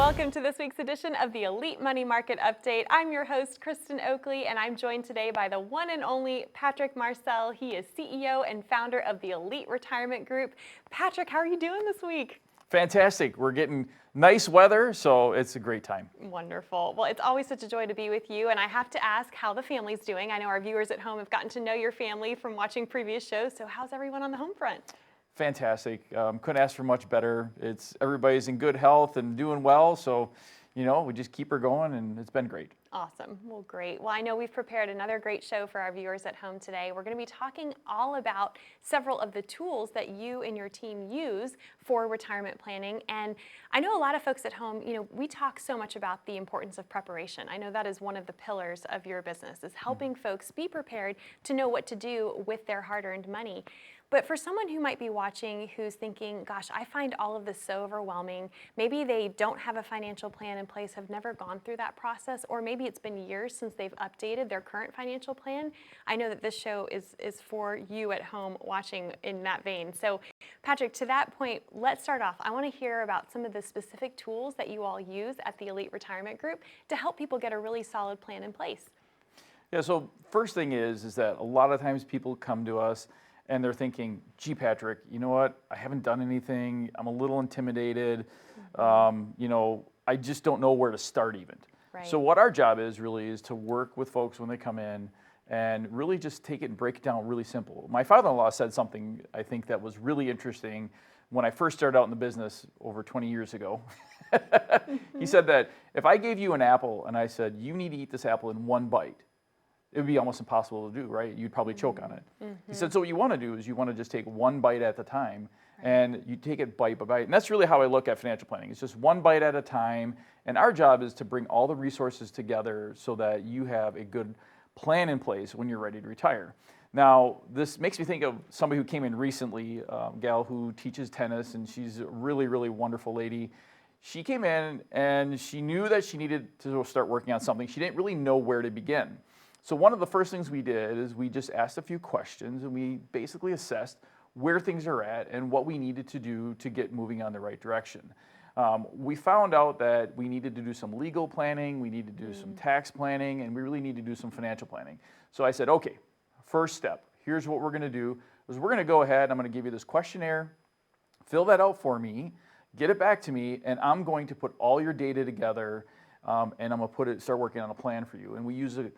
Welcome to this week's edition of the Elite Money Market Update. I'm your host, Kristen Oakley, and I'm joined today by the one and only Patrick Marcel. He is CEO and founder of the Elite Retirement Group. Patrick, how are you doing this week? Fantastic. We're getting nice weather, so it's a great time. Wonderful. Well, it's always such a joy to be with you, and I have to ask how the family's doing. I know our viewers at home have gotten to know your family from watching previous shows, so how's everyone on the home front? Fantastic. Couldn't ask for much better. Everybody's in good health and doing well, so we just keep her going, and it's been great. Awesome. Well, great. Well, I know we've prepared another great show for our viewers at home today. We're going to be talking all about several of the tools that you and your team use for retirement planning. And I know a lot of folks at home, we talk so much about the importance of preparation. I know that is one of the pillars of your business, is helping folks be prepared to know what to do with their hard-earned money. But for someone who might be watching who's thinking, gosh, I find all of this so overwhelming, maybe they don't have a financial plan in place, have never gone through that process, or maybe it's been years since they've updated their current financial plan, I know that this show is for you at home watching in that vein. So Patrick, to that point, let's start off. I want to hear about some of the specific tools that you all use at the Elite Retirement Group to help people get a really solid plan in place. Yeah, so first thing is that a lot of times people come to us and they're thinking, gee, Patrick, you know what? I haven't done anything. I'm a little intimidated. I just don't know where to start even. Right. So what our job is really is to work with folks when they come in and really just take it and break it down really simple. My father-in-law said something I think that was really interesting when I first started out in the business over 20 years ago. He said that if I gave you an apple and I said, you need to eat this apple in one bite, it would be almost impossible to do, right? You'd probably choke on it. He said, so what you want to do is you want to just take one bite at a time, and you take it bite by bite. And that's really how I look at financial planning. It's just one bite at a time, and our job is to bring all the resources together so that you have a good plan in place when you're ready to retire. Now, this makes me think of somebody who came in recently, a gal who teaches tennis, and she's a really, really wonderful lady. She came in, and she knew that she needed to start working on something. She didn't really know where to begin. So one of the first things we did is we just asked a few questions, and we basically assessed where things are at and what we needed to do to get moving on the right direction. We found out that we needed to do some legal planning, we needed to do some tax planning, and we really need to do some financial planning. So I said, okay, first step, here's what we're going to do, is we're going to go ahead, I'm going to give you this questionnaire, fill that out for me, get it back to me, and I'm going to put all your data together, and I'm going to start working on a plan for you. And we use a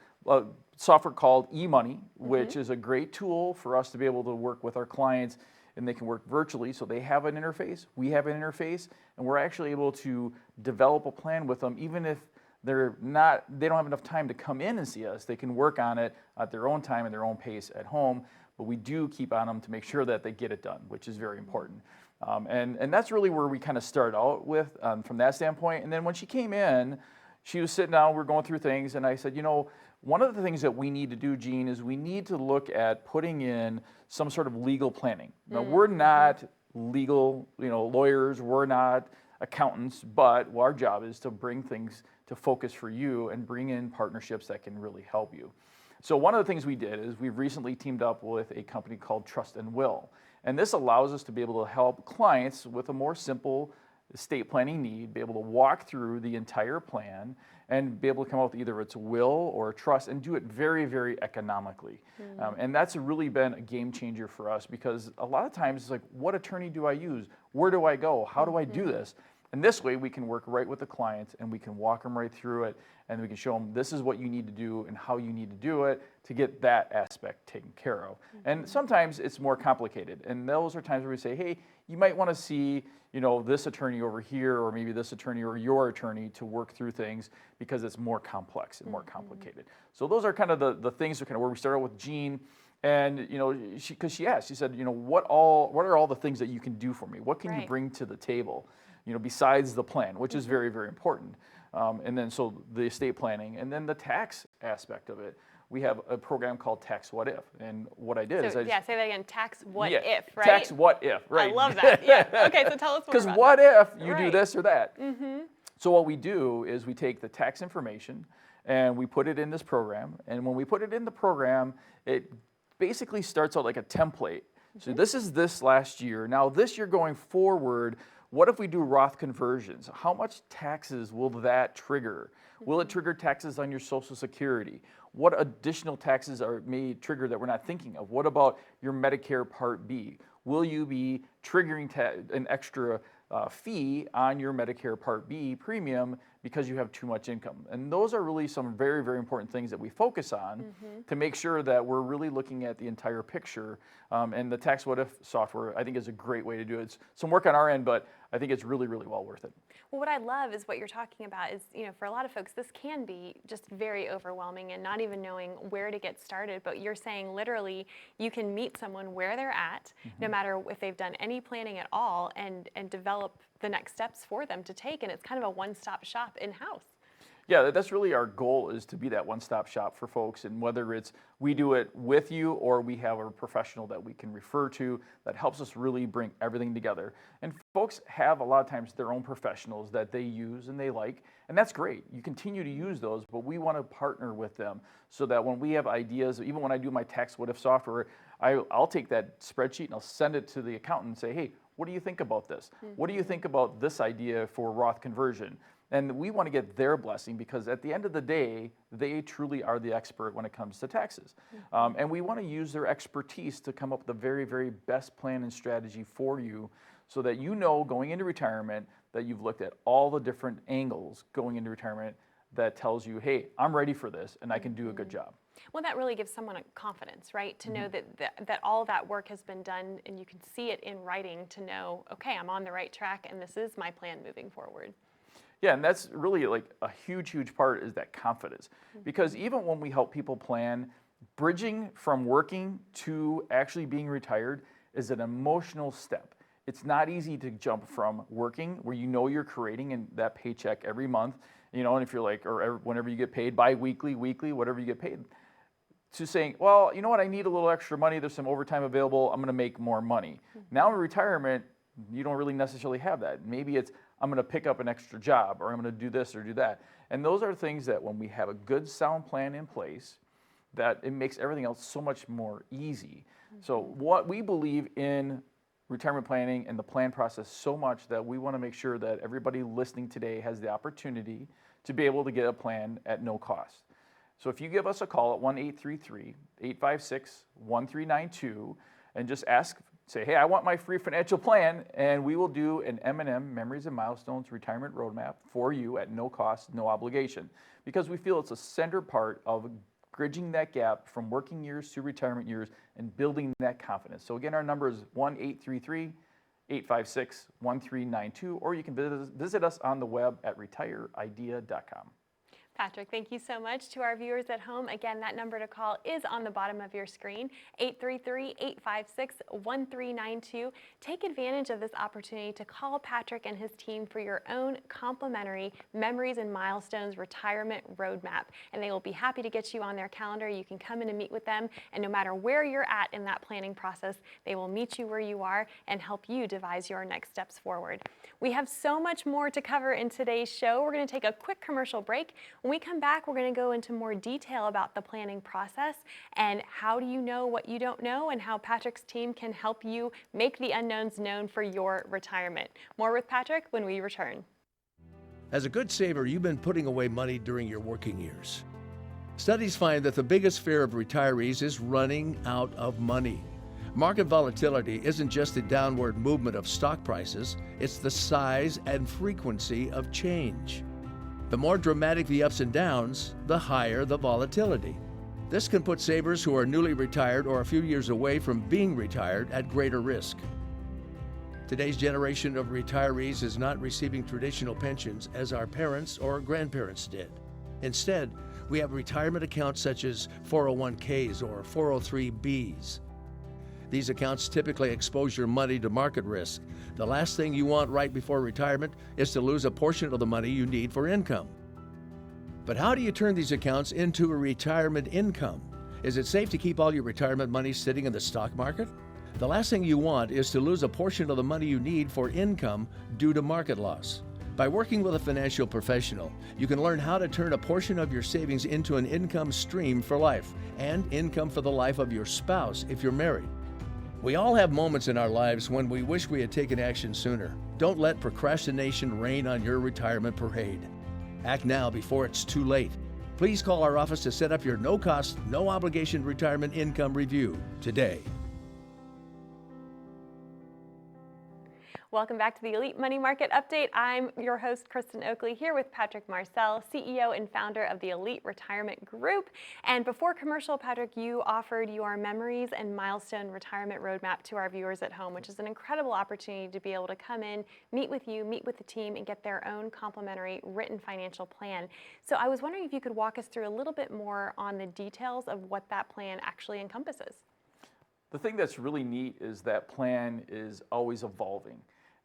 software called eMoney, which is a great tool for us to be able to work with our clients, and they can work virtually. So they have an interface, we have an interface, and we're actually able to develop a plan with them, even if they don't have enough time to come in and see us. They can work on it at their own time and their own pace at home, but we do keep on them to make sure that they get it done, which is very important. And that's really where we kind of start out with from that standpoint. And then when she came in, she was sitting down, we're going through things, and I said, one of the things that we need to do, Jean, is we need to look at putting in some sort of legal planning. Now, we're not legal, lawyers, we're not accountants, but our job is to bring things to focus for you and bring in partnerships that can really help you. So one of the things we did is we've recently teamed up with a company called Trust and Will. And this allows us to be able to help clients with a more simple estate planning need, be able to walk through the entire plan and be able to come up with either it's a will or a trust and do it very, very economically. And that's really been a game changer for us because a lot of times it's like, what attorney do I use? Where do I go? How do I do this? And this way we can work right with the clients and we can walk them right through it and we can show them this is what you need to do and how you need to do it to get that aspect taken care of. And sometimes it's more complicated. And those are times where we say, hey, you might want to see, this attorney over here or maybe this attorney or your attorney to work through things because it's more complex and more complicated. So those are kind of the things that kind of where we started with Jean. And she asked, she said, what are all the things that you can do for me? What can you bring to the table? Besides the plan, which is very, very important. And then so the estate planning and then the tax aspect of it. We have a program called Tax What If. And what I did is I say that again, Tax What If, right? Tax What If, right. I love that, yeah. Okay, so tell us more about that. Because what if you do this or that? So what we do is we take the tax information and we put it in this program. And when we put it in the program, it basically starts out like a template. So this is this last year. Now this year going forward, What if we do Roth conversions? How much taxes will that trigger? Will it trigger taxes on your Social Security? What additional taxes may trigger that we're not thinking of? What about your Medicare Part B? Will you be triggering an extra fee on your Medicare Part B premium because you have too much income? And those are really some very, very important things that we focus on to make sure that we're really looking at the entire picture. And the Tax What If software, I think, is a great way to do it. It's some work on our end, but I think it's really, really well worth it. Well, what I love is what you're talking about is, for a lot of folks, this can be just very overwhelming and not even knowing where to get started. But you're saying literally you can meet someone where they're at, no matter if they've done any planning at all, and develop the next steps for them to take. And it's kind of a one-stop shop in-house. Yeah, that's really our goal, is to be that one-stop shop for folks. And whether it's we do it with you or we have a professional that we can refer to that helps us really bring everything together. And folks have a lot of times their own professionals that they use and they like, and that's great. You continue to use those, but we want to partner with them so that when we have ideas, even when I do my Tax What If software, I'll take that spreadsheet and I'll send it to the accountant and say, hey, what do you think about this? What do you think about this idea for Roth conversion? And we want to get their blessing because at the end of the day, they truly are the expert when it comes to taxes. And we want to use their expertise to come up with the very, very best plan and strategy for you so that going into retirement that you've looked at all the different angles going into retirement that tells you, hey, I'm ready for this and I can do a good job. Well, that really gives someone a confidence, right? To know that all that work has been done and you can see it in writing to know, okay, I'm on the right track and this is my plan moving forward. Yeah, and that's really like a huge, huge part is that confidence. Because even when we help people plan, bridging from working to actually being retired is an emotional step. It's not easy to jump from working where you're creating that paycheck every month, and if you're like, or whenever you get paid, bi-weekly, weekly, whatever you get paid, to saying, well, you know what, I need a little extra money, there's some overtime available, I'm gonna make more money. Now in retirement, you don't really necessarily have that. Maybe it's, I'm going to pick up an extra job, or I'm going to do this or do that. And those are things that when we have a good sound plan in place, that it makes everything else so much more easy. So what we believe in retirement planning and the plan process so much that we want to make sure that everybody listening today has the opportunity to be able to get a plan at no cost. So if you give us a call at 1-833-856-1392 and just say, hey, I want my free financial plan, and we will do an M&M, Memories and Milestones Retirement Roadmap for you at no cost, no obligation, because we feel it's a center part of bridging that gap from working years to retirement years and building that confidence. So again, our number is 1-833-856-1392, or you can visit us on the web at retireidea.com. Patrick, thank you so much. To our viewers at home, again, that number to call is on the bottom of your screen, 833-856-1392. Take advantage of this opportunity to call Patrick and his team for your own complimentary Memories and Milestones Retirement Roadmap, and they will be happy to get you on their calendar. You can come in and meet with them, and no matter where you're at in that planning process, they will meet you where you are and help you devise your next steps forward. We have so much more to cover in today's show. We're going to take a quick commercial break. When we come back, we're going to go into more detail about the planning process and how do you know what you don't know, and how Patrick's team can help you make the unknowns known for your retirement. More with Patrick when we return. As a good saver, you've been putting away money during your working years. Studies find that the biggest fear of retirees is running out of money. Market volatility isn't just the downward movement of stock prices, it's the size and frequency of change. The more dramatic the ups and downs, the higher the volatility. This can put savers who are newly retired or a few years away from being retired at greater risk. Today's generation of retirees is not receiving traditional pensions as our parents or grandparents did. Instead, we have retirement accounts such as 401ks or 403bs. These accounts typically expose your money to market risk. The last thing you want right before retirement is to lose a portion of the money you need for income. But how do you turn these accounts into a retirement income? Is it safe to keep all your retirement money sitting in the stock market? The last thing you want is to lose a portion of the money you need for income due to market loss. By working with a financial professional, you can learn how to turn a portion of your savings into an income stream for life and income for the life of your spouse if you're married. We all have moments in our lives when we wish we had taken action sooner. Don't let procrastination reign on your retirement parade. Act now before it's too late. Please call our office to set up your no-cost, no-obligation retirement income review today. Welcome back to the Elite Money Market Update. I'm your host, Kristen Oakley, here with Patrick Marcel, CEO and founder of the Elite Retirement Group. And before commercial, Patrick, you offered your Memories and Milestone Retirement Roadmap to our viewers at home, which is an incredible opportunity to be able to come in, meet with you, meet with the team, and get their own complimentary written financial plan. So I was wondering if you could walk us through a little bit more on the details of what that plan actually encompasses. The thing that's really neat is that plan is always evolving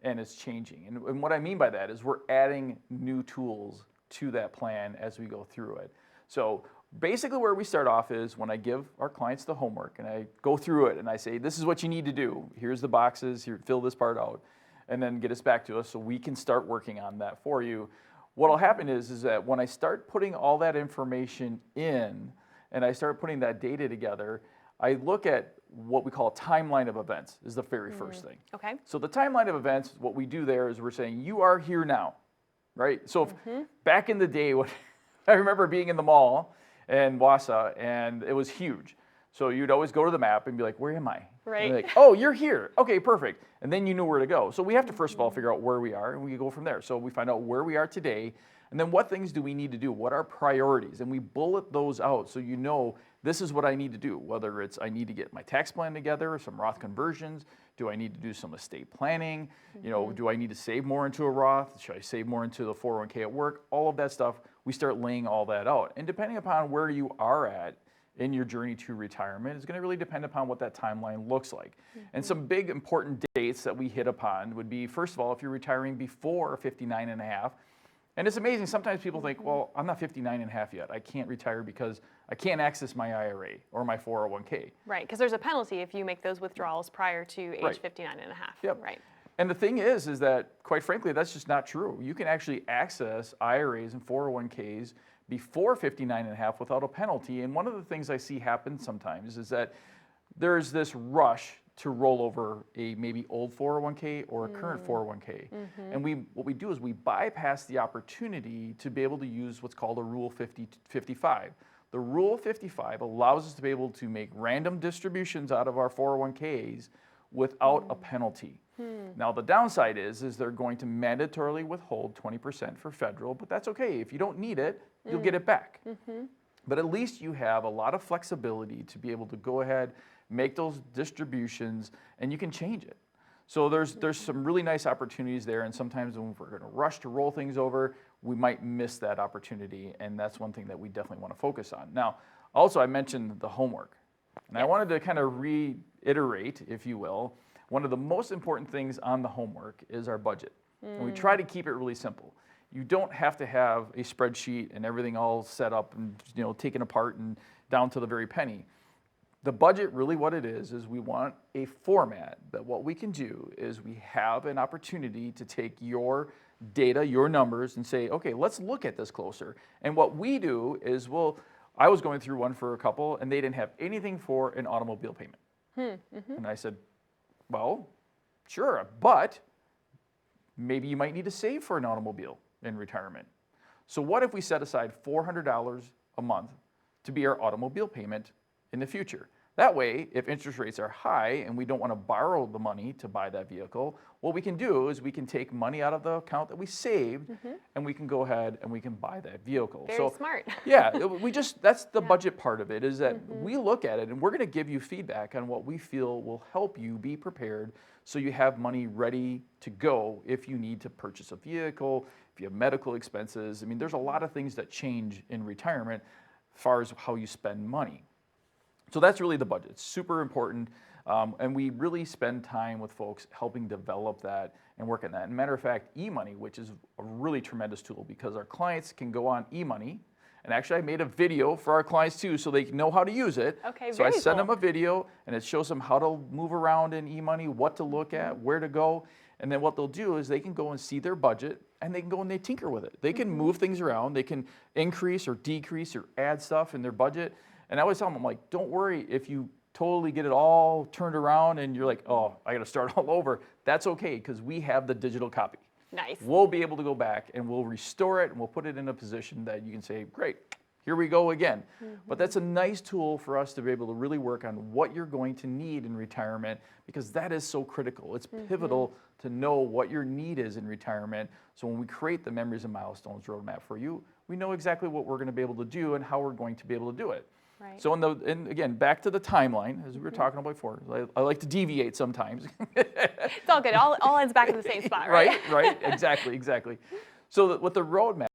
and it's changing. And what I mean by that is we're adding new tools to that plan as we go through it. So basically where we start off is when I give our clients the homework and I go through it and I say, this is what you need to do. Here's the boxes, here, fill this part out, and then get us back to us so we can start working on that for you. What'll happen is that when I start putting all that information in and I start putting that data together, I look at what we call a timeline of events is the very first thing. Okay. So the timeline of events, what we do there is we're saying, you are here now, right? So if back in the day, I remember being in the mall in Wausau, and it was huge. So you'd always go to the map and be like, where am I? Right. And like, oh, you're here. Okay, perfect. And then you knew where to go. So we have to first of all figure out where we are, and we go from there. So we find out where we are today, and then what things do we need to do? What are priorities? And we bullet those out so you know this is what I need to do, whether it's I need to get my tax plan together, some Roth conversions, do I need to do some estate planning, you know, do I need to save more into a Roth, should I save more into the 401k at work, all of that stuff, we start laying all that out. And depending upon where you are at in your journey to retirement, it's gonna really depend upon what that timeline looks like. And some big important dates that we hit upon would be, first of all, if you're retiring before 59 and a half, and it's amazing, sometimes people think, well, I'm not 59 and a half yet. I can't retire because I can't access my IRA or my 401k. Right, because there's a penalty if you make those withdrawals prior to age 59 and a half. Yep. Right. And the thing is that, quite frankly, that's just not true. You can actually access IRAs and 401ks before 59 and a half without a penalty. And one of the things I see happen sometimes is that there's this rush to roll over a maybe old 401k or a current 401k. And what we do is we bypass the opportunity to be able to use what's called a Rule 55. The Rule 55 allows us to be able to make random distributions out of our 401ks without a penalty. Now the downside is they're going to mandatorily withhold 20% for federal, but that's okay. If you don't need it, you'll get it back. But at least you have a lot of flexibility to be able to go ahead, make those distributions, and you can change it. So there's some really nice opportunities there, and sometimes when we're gonna rush to roll things over, we might miss that opportunity, and that's one thing that we definitely wanna focus on. Now, also I mentioned the homework, and I wanted to kind of reiterate, if you will, one of the most important things on the homework is our budget. And we try to keep it really simple. You don't have to have a spreadsheet and everything all set up and taken apart and down to the very penny. The budget, really what it is we want a format that what we can do is we have an opportunity to take your data, your numbers, and say, okay, let's look at this closer. And what we do is I was going through one for a couple and they didn't have anything for an automobile payment. And I said, well, sure, but maybe you might need to save for an automobile in retirement. So what if we set aside $400 a month to be our automobile payment in the future? That way, if interest rates are high and we don't want to borrow the money to buy that vehicle, what we can do is we can take money out of the account that we saved and we can go ahead and we can buy that vehicle. Very smart. Yeah, that's the budget part of it, is that we look at it and we're going to give you feedback on what we feel will help you be prepared so you have money ready to go if you need to purchase a vehicle, if you have medical expenses. I mean, there's a lot of things that change in retirement as far as how you spend money. So that's really the budget. It's super important, and we really spend time with folks helping develop that and work on that. And matter of fact, eMoney, which is a really tremendous tool because our clients can go on eMoney, and actually I made a video for our clients too so they know how to use it. Okay, so I very send cool. them a video and it shows them how to move around in eMoney, what to look at, where to go, and then what they'll do is they can go and see their budget and they can go and they tinker with it. They can move things around, they can increase or decrease or add stuff in their budget. And I always tell them, I'm like, don't worry if you totally get it all turned around and you're like, oh, I got to start all over, that's okay because we have the digital copy. Nice. We'll be able to go back and we'll restore it and we'll put it in a position that you can say, great, here we go again. But that's a nice tool for us to be able to really work on what you're going to need in retirement because that is so critical. It's pivotal to know what your need is in retirement. So when we create the Memories and Milestones roadmap for you, we know exactly what we're going to be able to do and how we're going to be able to do it. Right. So and again, back to the timeline, as we were talking about before, I like to deviate sometimes. It's all good. All ends back in the same spot, right? Right, exactly. So with the roadmap,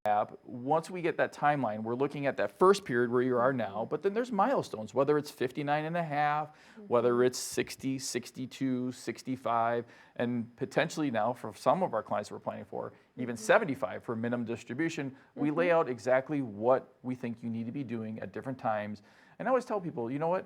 once we get that timeline, we're looking at that first period where you are now, but then there's milestones, whether it's 59 and a half, whether it's 60, 62, 65, and potentially now for some of our clients we're planning for, even 75 for minimum distribution. We lay out exactly what we think you need to be doing at different times. And I always tell people, you know what?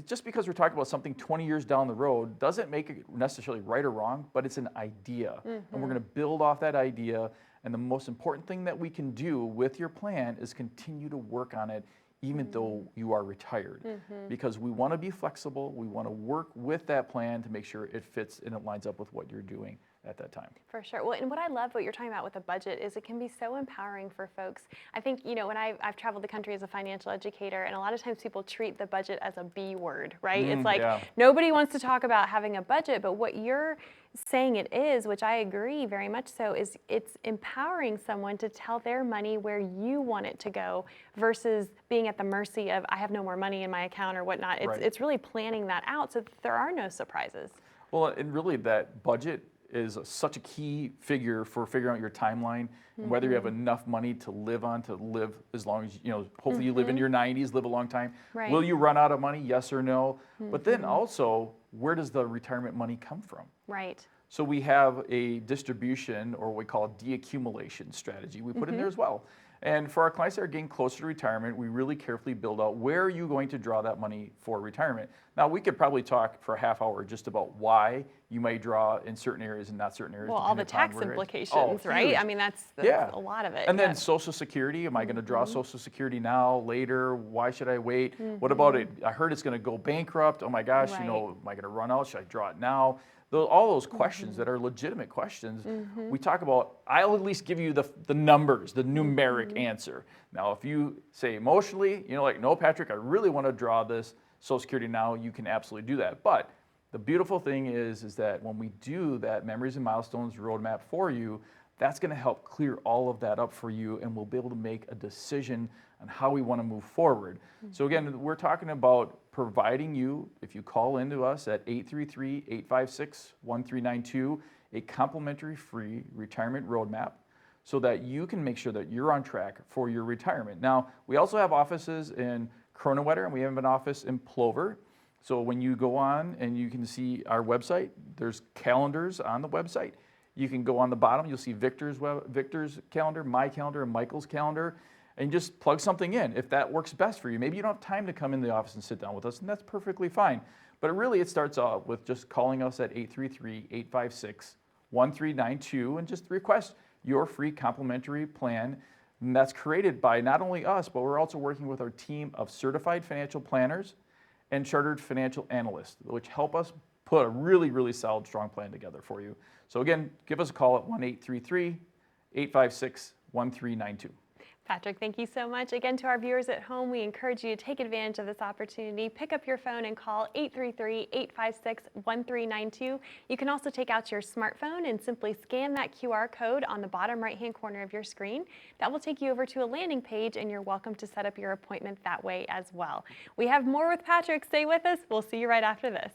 Just because we're talking about something 20 years down the road doesn't make it necessarily right or wrong, but it's an idea. And we're going to build off that idea. And the most important thing that we can do with your plan is continue to work on it even though you are retired. Because we want to be flexible. We want to work with that plan to make sure it fits and it lines up with what you're doing at that time. For sure. Well, and what I love what you're talking about with the budget is it can be so empowering for folks. I think, when I've traveled the country as a financial educator, and a lot of times people treat the budget as a B word, right? It's like nobody wants to talk about having a budget, but what you're saying it is, which I agree very much so, is it's empowering someone to tell their money where you want it to go versus being at the mercy of, I have no more money in my account or whatnot. It's really planning that out so that there are no surprises. Well, and really that budget is such a key figure for figuring out your timeline and whether you have enough money to live on, to live as long as, hopefully you live in your 90s, live a long time. Right. Will you run out of money? Yes or no? But then also, where does the retirement money come from? Right. So we have a distribution, or what we call a deaccumulation strategy we put in there as well. And for our clients that are getting closer to retirement, we really carefully build out where are you going to draw that money for retirement. Now, we could probably talk for a half hour just about why you may draw in certain areas and not certain areas. Well, all the tax implications, right? Huge. I mean, that's a lot of it. And then Social Security, am I going to draw Social Security now, later? Why should I wait? What about it? I heard it's going to go bankrupt. Oh my gosh, am I going to run out? Should I draw it now? All those questions that are legitimate questions, we talk about. I'll at least give you the numbers, the numeric answer. Now, if you say emotionally, no, Patrick, I really want to draw this Social Security now, you can absolutely do that. But the beautiful thing is that when we do that Memories and Milestones roadmap for you, that's going to help clear all of that up for you, and we'll be able to make a decision on how we want to move forward. So again, we're talking about providing you, if you call into us at 833-856-1392, a complimentary free retirement roadmap so that you can make sure that you're on track for your retirement. Now, we also have offices in Kronewetter, and we have an office in Plover. So when you go on and you can see our website, there's calendars on the website. You can go on the bottom, you'll see Victor's calendar, my calendar, and Michael's calendar, and just plug something in if that works best for you. Maybe you don't have time to come in the office and sit down with us, and that's perfectly fine. But it starts off with just calling us at 833-856-1392 and just request your free complimentary plan. And that's created by not only us, but we're also working with our team of certified financial planners and chartered financial analysts, which help us put a really, really solid, strong plan together for you. So again, give us a call at 1-833-856-1392. Patrick, thank you so much. Again, to our viewers at home, we encourage you to take advantage of this opportunity. Pick up your phone and call 833-856-1392. You can also take out your smartphone and simply scan that QR code on the bottom right-hand corner of your screen. That will take you over to a landing page, and you're welcome to set up your appointment that way as well. We have more with Patrick. Stay with us. We'll see you right after this.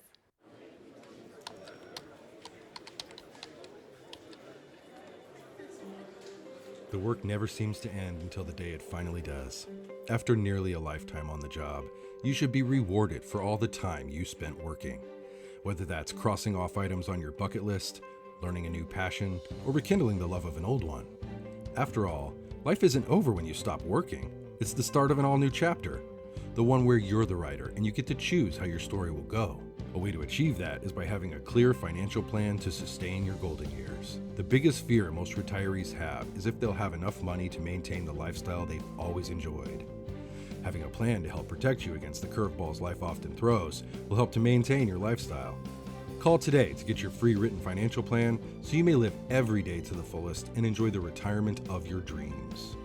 The work never seems to end until the day it finally does. After nearly a lifetime on the job, you should be rewarded for all the time you spent working. Whether that's crossing off items on your bucket list, learning a new passion, or rekindling the love of an old one. After all, life isn't over when you stop working. It's the start of an all-new chapter. The one where you're the writer and you get to choose how your story will go. A way to achieve that is by having a clear financial plan to sustain your golden years. The biggest fear most retirees have is if they'll have enough money to maintain the lifestyle they've always enjoyed. Having a plan to help protect you against the curveballs life often throws will help to maintain your lifestyle. Call today to get your free written financial plan so you may live every day to the fullest and enjoy the retirement of your dreams.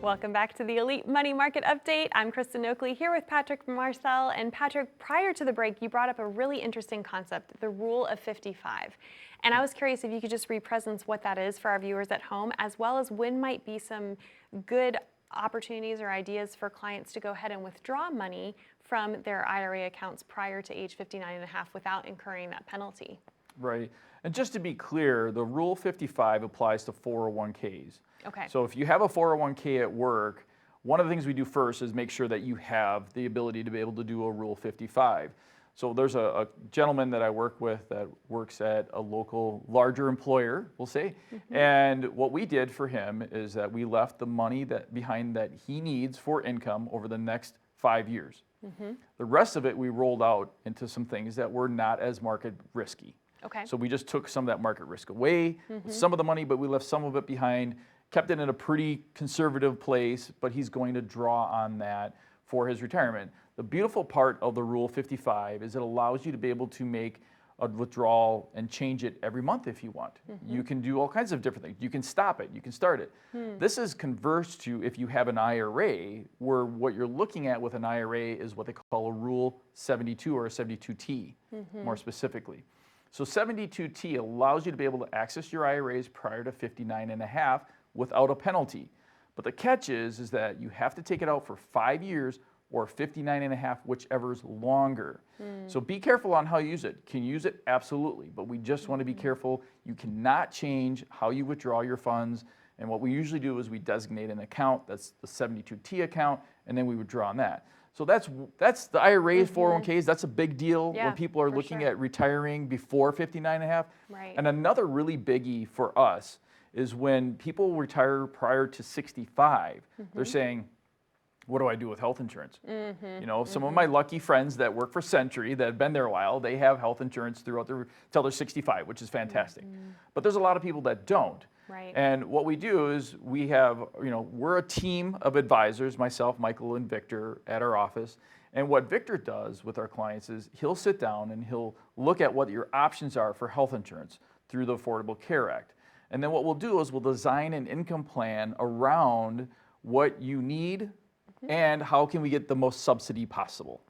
Welcome back to the Elite Money Market Update. I'm Kristen Oakley here with Patrick Marcel. And Patrick, prior to the break, you brought up a really interesting concept, the Rule of 55. And I was curious if you could just represent what that is for our viewers at home, as well as when might be some good opportunities or ideas for clients to go ahead and withdraw money from their IRA accounts prior to age 59 and a half without incurring that penalty. Right. And just to be clear, the Rule 55 applies to 401ks. Okay. So if you have a 401k at work, one of the things we do first is make sure that you have the ability to be able to do a Rule 55. So there's a gentleman that I work with that works at a local larger employer, we'll say. And what we did for him is that we left the money behind that he needs for income over the next 5 years. The rest of it we rolled out into some things that were not as market risky. Okay. So we just took some of that market risk away, some of the money, but we left some of it behind, kept it in a pretty conservative place, but he's going to draw on that for his retirement. The beautiful part of the Rule 55 is it allows you to be able to make a withdrawal and change it every month if you want. You can do all kinds of different things. You can stop it, you can start it. This is converse to if you have an IRA, where what you're looking at with an IRA is what they call a Rule 72 or a 72T, more specifically. So 72T allows you to be able to access your IRAs prior to 59 and a half without a penalty. But the catch is that you have to take it out for 5 years or 59 and a half, whichever's longer. So be careful on how you use it. Can you use it? Absolutely. But we just want to be careful. You cannot change how you withdraw your funds. And what we usually do is we designate an account, that's the 72T account, and then we withdraw on that. So that's the IRAs, 401ks, that's a big deal when people are looking at retiring before 59 and a half. Right. And another really biggie for us is when people retire prior to 65, they're saying, what do I do with health insurance? You know, some of my lucky friends that work for Century that have been there a while, they have health insurance throughout till they're 65, which is fantastic. But there's a lot of people that don't. Right. And what we do is we have, we're a team of advisors, myself, Michael, and Victor at our office. And what Victor does with our clients is he'll sit down and he'll look at what your options are for health insurance through the Affordable Care Act. And then what we'll do is we'll design an income plan around what you need and how can we get the most subsidy possible.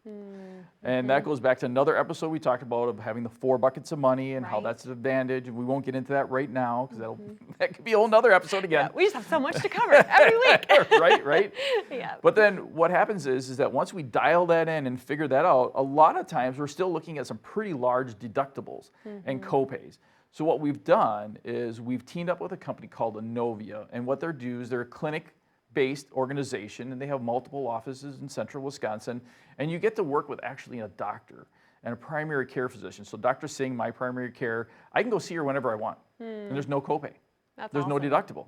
And that goes back to another episode we talked about of having the 4 buckets of money and how that's an advantage. And we won't get into that right now because that could be a whole nother episode again. Yeah, we just have so much to cover every week. Right? Yeah. But then what happens is that once we dial that in and figure that out, a lot of times we're still looking at some pretty large deductibles and copays. So what we've done is we've teamed up with a company called Inovia, and what they're doing is they're a clinic-based organization, and they have multiple offices in central Wisconsin, and you get to work with actually a doctor and a primary care physician. So Dr. Singh, my primary care, I can go see her whenever I want, and there's no copay. There's no deductible.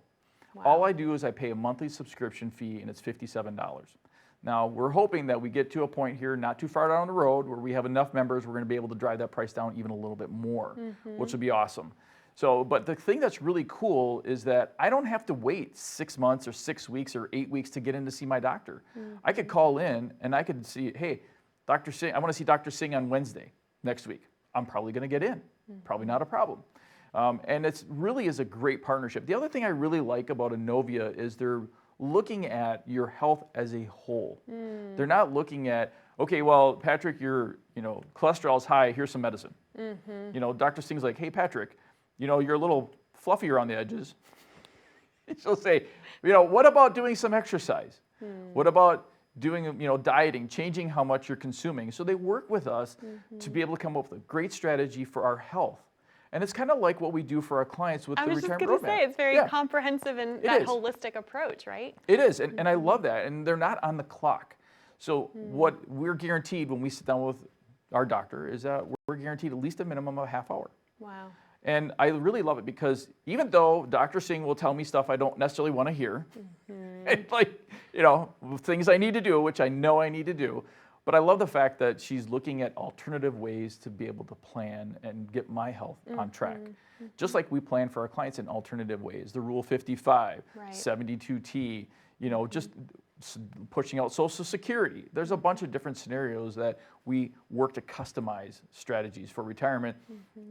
All I do is I pay a monthly subscription fee, and it's $57. Now, we're hoping that we get to a point here not too far down the road where we have enough members, we're going to be able to drive that price down even a little bit more, which would be awesome. So, but the thing that's really cool is that I don't have to wait 6 months or 6 weeks or 8 weeks to get in to see my doctor. I could call in and I could see, hey, Dr. Singh, I want to see Dr. Singh on Wednesday next week. I'm probably going to get in. Probably not a problem. And it really is a great partnership. The other thing I really like about Inovia is they're looking at your health as a whole. They're not looking at, okay, well, Patrick, your cholesterol's high, here's some medicine. Dr. Singh's like, hey, Patrick, you're a little fluffy around the edges. She'll say, what about doing some exercise? What about doing, dieting, changing how much you're consuming? So they work with us to be able to come up with a great strategy for our health. And it's kind of like what we do for our clients with the retirement roadmap. I was just going to say, it's very comprehensive and that holistic approach, right? It is, and I love that. And they're not on the clock. So what we're guaranteed when we sit down with our doctor is that we're guaranteed at least a minimum of a half hour. Wow. And I really love it because even though Dr. Singh will tell me stuff I don't necessarily want to hear, and things I need to do, which I know I need to do, But I love the fact that she's looking at alternative ways to be able to plan and get my health on track. Just like we plan for our clients in alternative ways, the Rule 55, Right. 72T, just pushing out Social Security. There's a bunch of different scenarios that we work to customize strategies for retirement.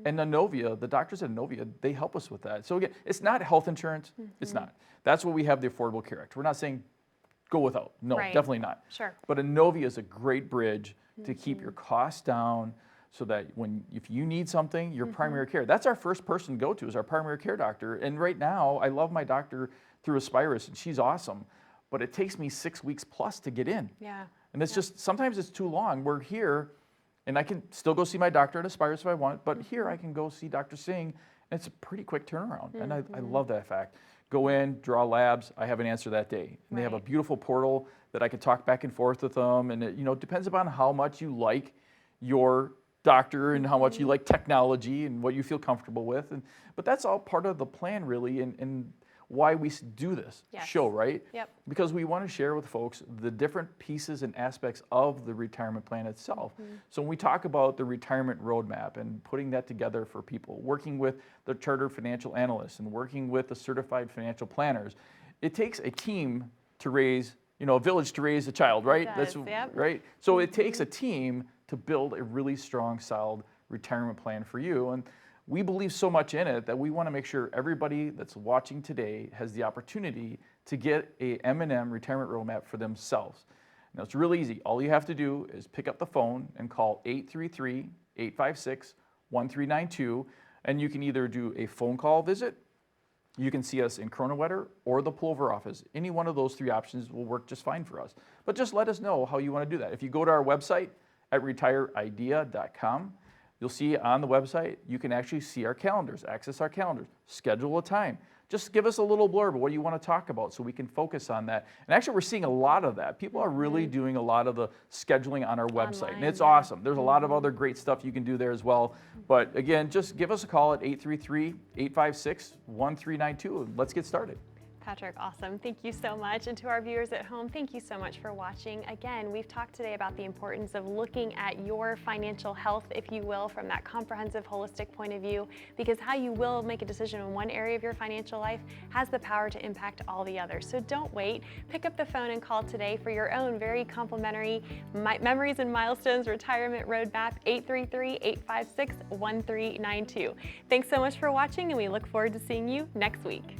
And Inovia, the doctors at Inovia, they help us with that. So again, it's not health insurance. It's not. That's what we have the Affordable Care Act. We're not saying go without. No, Right. definitely not. Sure. But Inovia is a great bridge to keep your costs down so that if you need something, your primary care, that's our first person to go to is our primary care doctor. And right now, I love my doctor through Aspirus, and she's awesome. But it takes me 6 weeks plus to get in. Yeah. And it's just, sometimes it's too long. We're here, and I can still go see my doctor at Aspirus if I want, but here I can go see Dr. Singh, and it's a pretty quick turnaround. And I love that fact. Go in, draw labs, I have an answer that day. And they have a Right. beautiful portal that I can talk back and forth with them. And it depends upon how much you like your doctor and how much you like technology and what you feel comfortable with. But that's all part of the plan, really, and why we do this Yes. show, right? Yep. Because we want to share with folks the different pieces and aspects of the retirement plan itself. So when we talk about the retirement roadmap and putting that together for people, working with the chartered financial analysts and working with the certified financial planners, it takes a team to raise, a village to raise a child, right? does, yep. Right. So it takes a team to build a really strong, solid retirement plan for you. And we believe so much in it that we want to make sure everybody that's watching today has the opportunity to get a M&M retirement roadmap for themselves. Now, it's really easy. All you have to do is pick up the phone and call 833-856-1392, and you can either do a phone call visit, you can see us in Kronewetter or the Plover office. Any one of those three options will work just fine for us. But just let us know how you want to do that. If you go to our website at retireidea.com, you'll see on the website, you can actually see our calendars, access our calendars, schedule a time. Just give us a little blurb of what you want to talk about so we can focus on that. And actually, we're seeing a lot of that. People are really doing a lot of the scheduling on our website, and Online, it's yeah. awesome. There's a lot of other great stuff you can do there as well. But again, just give us a call at 833-856-1392, and let's get started. Patrick, awesome. Thank you so much. And to our viewers at home, thank you so much for watching. Again, we've talked today about the importance of looking at your financial health, if you will, from that comprehensive, holistic point of view, because how you will make a decision in one area of your financial life has the power to impact all the others. So don't wait. Pick up the phone and call today for your own very complimentary Memories and Milestones Retirement Roadmap, 833-856-1392. Thanks so much for watching, and we look forward to seeing you next week.